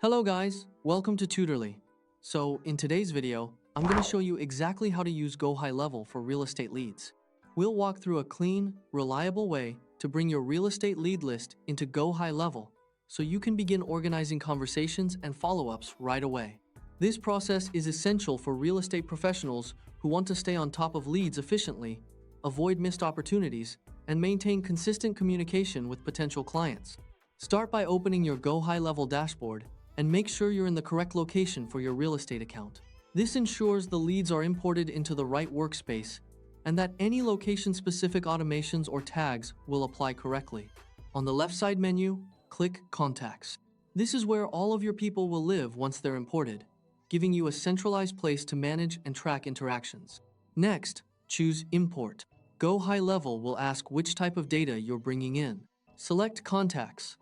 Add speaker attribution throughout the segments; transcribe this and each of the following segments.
Speaker 1: Hello guys, welcome to Tutorly. So in today's video, I'm going to show you exactly how to use GoHighLevel for real estate leads. We'll walk through a clean, reliable way to bring your real estate lead list into GoHighLevel so you can begin organizing conversations and follow-ups right away. This process is essential for real estate professionals who want to stay on top of leads efficiently, avoid missed opportunities, and maintain consistent communication with potential clients. Start by opening your GoHighLevel dashboard and make sure you're in the correct location for your real estate account. This ensures the leads are imported into the right workspace and that any location-specific automations or tags will apply correctly. On the left side menu, click Contacts. This is where all of your people will live once they're imported, giving you a centralized place to manage and track interactions. Next, choose Import. GoHighLevel will ask which type of data you're bringing in. Select Contacts,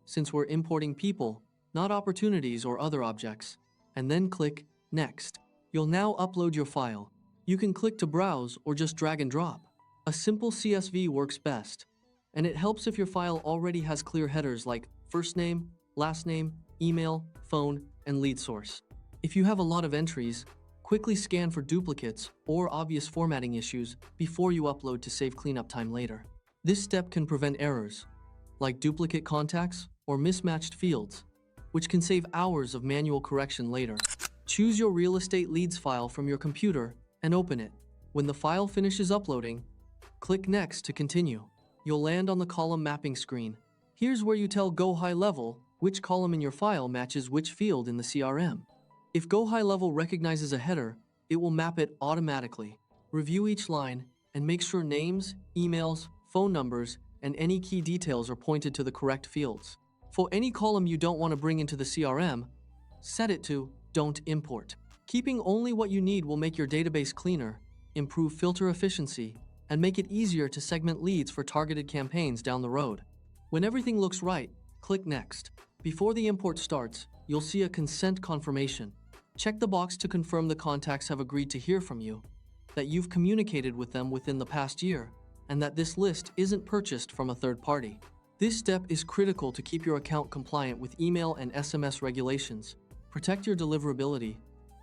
Speaker 1: since we're importing people, not opportunities or other objects, and then click Next. You'll now upload your file. You can click to browse or just drag and drop. A simple CSV works best, and it helps if your file already has clear headers like first name, last name, email, phone, and lead source. If you have a lot of entries, quickly scan for duplicates or obvious formatting issues before you upload to save cleanup time later. This step can prevent errors, like duplicate contacts or mismatched fields, which can save hours of manual correction later. Choose your real estate leads file from your computer and open it. When the file finishes uploading, click Next to continue. You'll land on the column mapping screen. Here's where you tell GoHighLevel which column in your file matches which field in the CRM. If GoHighLevel recognizes a header, it will map it automatically. Review each line and make sure names, emails, phone numbers, and any key details are pointed to the correct fields. For any column you don't want to bring into the CRM, set it to Don't Import. Keeping only what you need will make your database cleaner, improve filter efficiency, and make it easier to segment leads for targeted campaigns down the road. When everything looks right, click Next. Before the import starts, you'll see a consent confirmation. Check the box to confirm the contacts have agreed to hear from you, that you've communicated with them within the past year, and that this list isn't purchased from a third party. This step is critical to keep your account compliant with email and SMS regulations, protect your deliverability,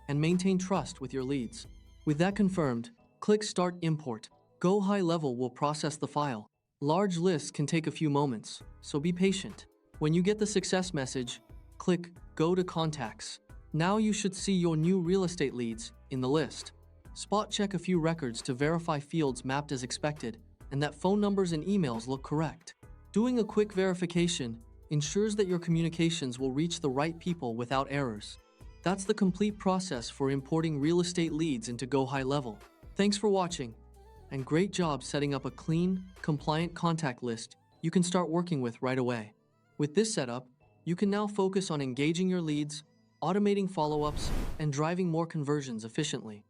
Speaker 1: and maintain trust with your leads. With that confirmed, click Start Import. GoHighLevel will process the file. Large lists can take a few moments, so be patient. When you get the success message, click Go to Contacts. Now you should see your new real estate leads in the list. Spot check a few records to verify fields mapped as expected and that phone numbers and emails look correct. Doing a quick verification ensures that your communications will reach the right people without errors. That's the complete process for importing real estate leads into GoHighLevel. Thanks for watching, and great job setting up a clean, compliant contact list you can start working with right away. With this setup, you can now focus on engaging your leads, automating follow-ups, and driving more conversions efficiently.